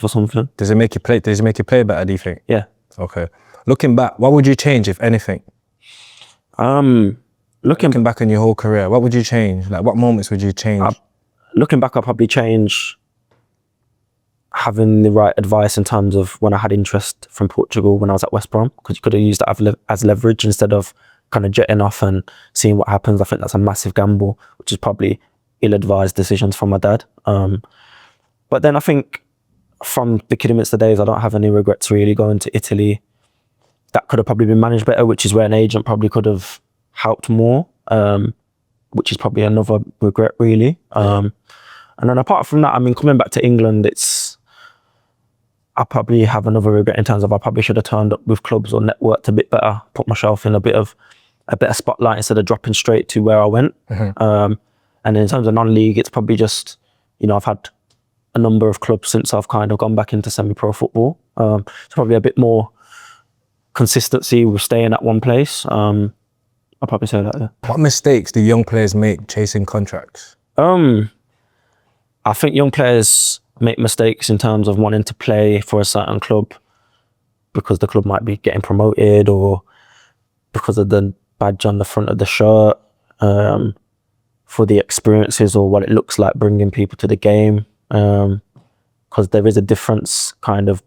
for something. Does it make you play better, do you think? Yeah. Okay. Looking back, what would you change, if anything? Looking back on your whole career, what would you change? Like, what moments would you change? Looking back, I'll probably change having the right advice in terms of when I had interest from Portugal when I was at West Brom, because you could have used that as leverage instead of kind of jetting off and seeing what happens. I think that's a massive gamble, which is probably ill-advised decisions from my dad. But then I think from the Kidderminster days, I don't have any regrets really going to Italy. That could have probably been managed better, which is where an agent probably could have helped more, which is probably another regret really. And then apart from that, I mean, coming back to England, I probably have another regret in terms of I probably should have turned up with clubs or networked a bit better, put myself in a better spotlight instead of dropping straight to where I went. And in terms of non-league, it's probably just, I've had a number of clubs since I've kind of gone back into semi-pro football. So probably a bit more consistency with staying at one place. I'll probably say that, yeah. What mistakes do young players make chasing contracts? I think young players make mistakes in terms of wanting to play for a certain club because the club might be getting promoted or because of the badge on the front of the shirt, for the experiences or what it looks like bringing people to the game. Because there is a difference kind of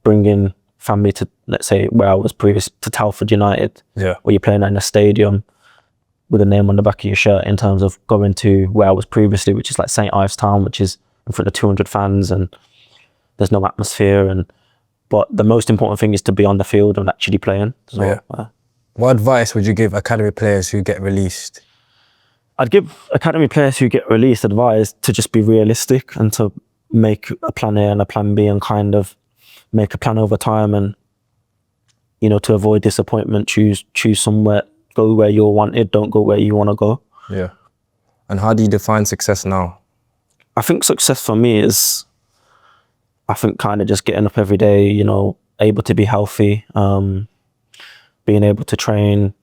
bringing family to, let's say, where I was previous to Telford United, where you're playing in a stadium with a name on the back of your shirt, in terms of going to where I was previously, which is like St Ives Town, which is in front of 200 fans and there's no atmosphere. But the most important thing is to be on the field and actually playing. So, what advice would you give academy players who get released? I'd give academy players who get released advice to just be realistic and to make a plan A and a plan B and kind of make a plan over time, and to avoid disappointment, choose somewhere, go where you're wanted, don't go where you want to go. Yeah. And how do you define success now? I think success for me is, kind of just getting up every day, able to be healthy, being able to train,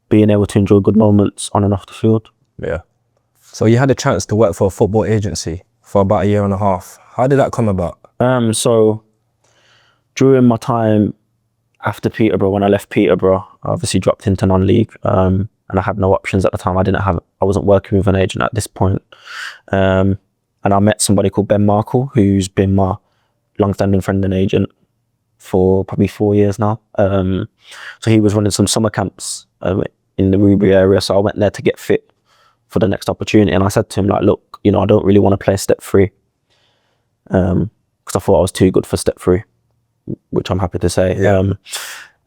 being able to enjoy good moments on and off the field. Yeah. So you had a chance to work for a football agency for about 1.5 years. How did that come about? So during my time after Peterborough, when I left Peterborough, I obviously dropped into non-league, and I had no options at the time. I wasn't working with an agent at this point. And I met somebody called Ben Markle, who's been my long-standing friend and agent for probably 4 years now. So he was running some summer camps in the Ruby area. So I went there to get fit for the next opportunity. And I said to him, like, look, I don't really want to play step 3. Because I thought I was too good for step 3, which I'm happy to say. Yeah.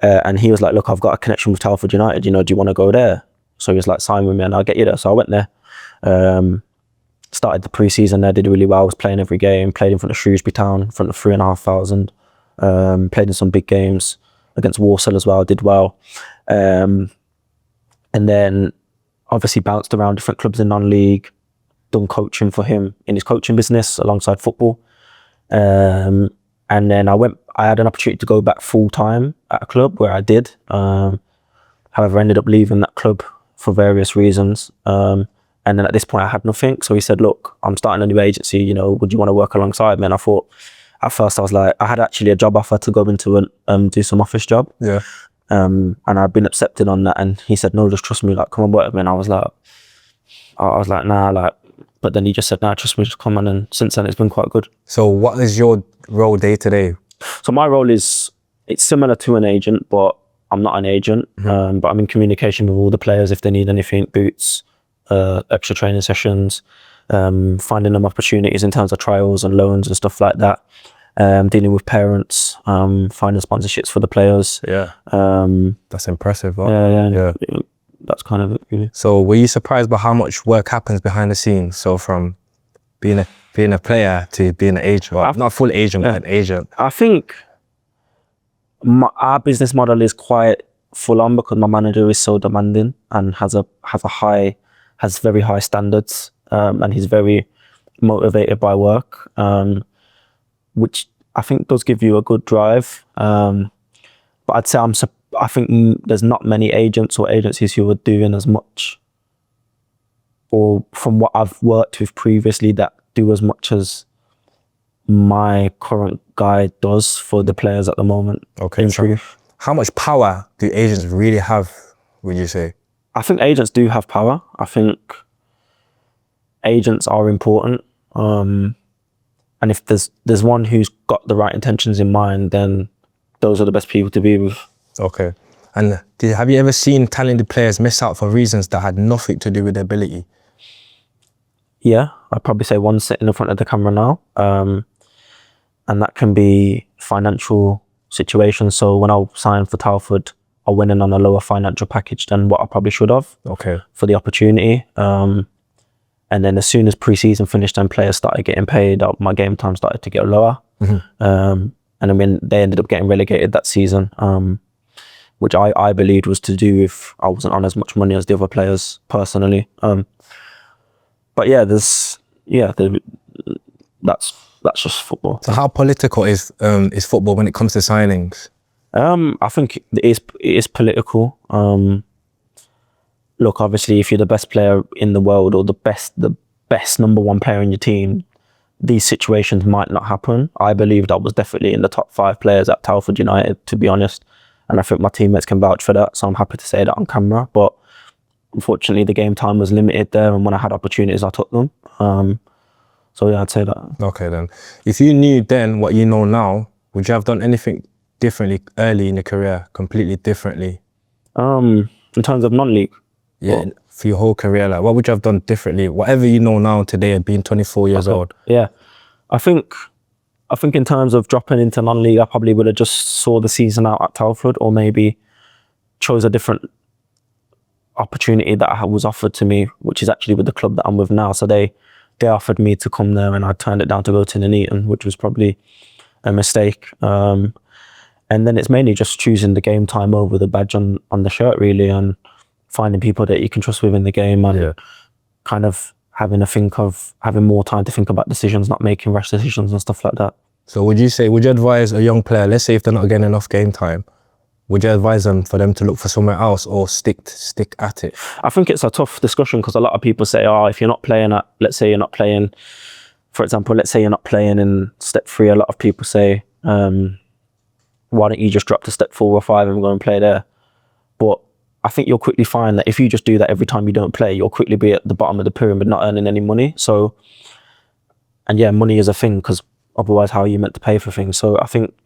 And he was like, look, I've got a connection with Telford United, do you want to go there? So he was like, sign with me and I'll get you there. So I went there, started the pre-season there, did really well. I was playing every game, played in front of Shrewsbury Town, in front of 3,500, played in some big games against Walsall as well, did well. And then obviously bounced around different clubs in non-league, done coaching for him in his coaching business alongside football. And then I had an opportunity to go back full time at a club where I did. However, I ended up leaving that club for various reasons. And then at this point I had nothing. So he said, look, I'm starting a new agency, would you want to work alongside me? And I thought, at first I was like, I had actually a job offer to go into and do some office job. Yeah. And I'd been accepted on that. And he said, no, just trust me, like, come and work with me. And I was like, nah, like, but then he just said, nah, trust me, just come on. And since then it's been quite good. So what is your role day to day? So my role it's similar to an agent, but I'm not an agent. But I'm in communication with all the players if they need anything, boots, extra training sessions, finding them opportunities in terms of trials and loans and stuff like that. Dealing with parents, finding sponsorships for the players. Yeah. That's impressive. Huh? Yeah. That's kind of it, really. So were you surprised by how much work happens behind the scenes? So from being a player to being an agent, not a full agent, but an agent. I think our business model is quite full on because my manager is so demanding and has very high standards, and he's very motivated by work, which I think does give you a good drive. But I'd say I think there's not many agents or agencies who are doing as much, or from what I've worked with previously, that do as much as my current guy does for the players at the moment. Okay. In So truth, how much power do agents really have, would you say? I think agents do have power. I think agents are important. And if there's one who's got the right intentions in mind, then those are the best people to be with. Okay. And have you ever seen talented players miss out for reasons that had nothing to do with their ability? Yeah, I'd probably say one sitting in front of the camera now. And that can be financial situations. So when I signed for Telford, I went in on a lower financial package than what I probably should have. Okay. For the opportunity. And then as soon as pre-season finished and players started getting paid, my game time started to get lower. And then when they ended up getting relegated that season, which I believed was to do with I wasn't on as much money as the other players personally. But yeah, that's just football. So how political is football when it comes to signings? I think it is political. Look, obviously, if you're the best player in the world or the best number one player in your team, these situations might not happen. I believed I was definitely in the top 5 players at Telford United, to be honest. And I think my teammates can vouch for that. So I'm happy to say that on camera. But unfortunately, the game time was limited there. And when I had opportunities, I took them. So yeah, I'd say that. Okay, then. If you knew then what you know now, would you have done anything differently early in your career, completely differently? In terms of non-league? Yeah, for your whole career, like what would you have done differently? Whatever you know now today, being 24 years old. Yeah, I think in terms of dropping into non-league, I probably would have just saw the season out at Telford, or maybe chose a different opportunity that was offered to me, which is actually with the club that I'm with now. So they offered me to come there, and I turned it down to go to Nuneaton, which was probably a mistake. And then it's mainly just choosing the game time over the badge on the shirt, really, and finding people that you can trust within the game, and kind of having more time to think about decisions, not making rash decisions and stuff like that. So would you advise a young player, let's say if they're not getting enough game time, would you advise them for them to look for somewhere else or stick at it? I think it's a tough discussion because a lot of people say, if you're not playing at, let's say you're not playing, for example, let's say you're not playing in step 3, a lot of people say, why don't you just drop to step 4 or 5 and go and play there? But I think you'll quickly find that if you just do that every time you don't play, you'll quickly be at the bottom of the pyramid, not earning any money. So, and yeah, money is a thing, because otherwise how are you meant to pay for things? So I think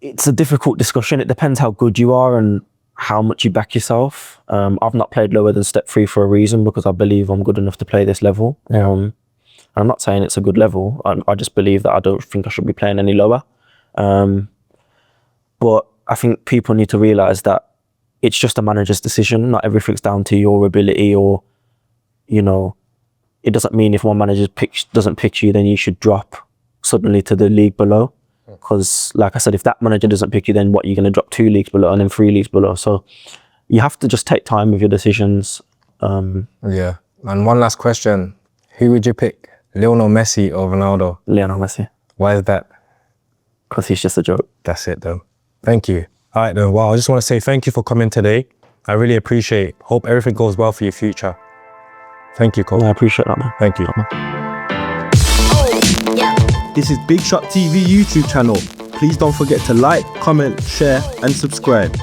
it's a difficult discussion. It depends how good you are and how much you back yourself. I've not played lower than step 3 for a reason, because I believe I'm good enough to play this level. I'm not saying it's a good level. I just believe that I don't think I should be playing any lower. But I think people need to realise that it's just a manager's decision. Not everything's down to your ability, or, it doesn't mean if one manager doesn't pick you, then you should drop suddenly to the league below. Because like I said, if that manager doesn't pick you, then what, you're going to drop 2 leagues below and then 3 leagues below. So you have to just take time with your decisions. Yeah. And one last question. Who would you pick? Lionel Messi or Ronaldo? Lionel Messi. Why is that? Because he's just a joke. That's it though. Thank you. All right then, well, I just want to say thank you for coming today. I really appreciate it. Hope everything goes well for your future. Thank you, Cole. I appreciate that, man. Thank you. This is Big Shot TV YouTube channel. Please don't forget to like, comment, share and subscribe.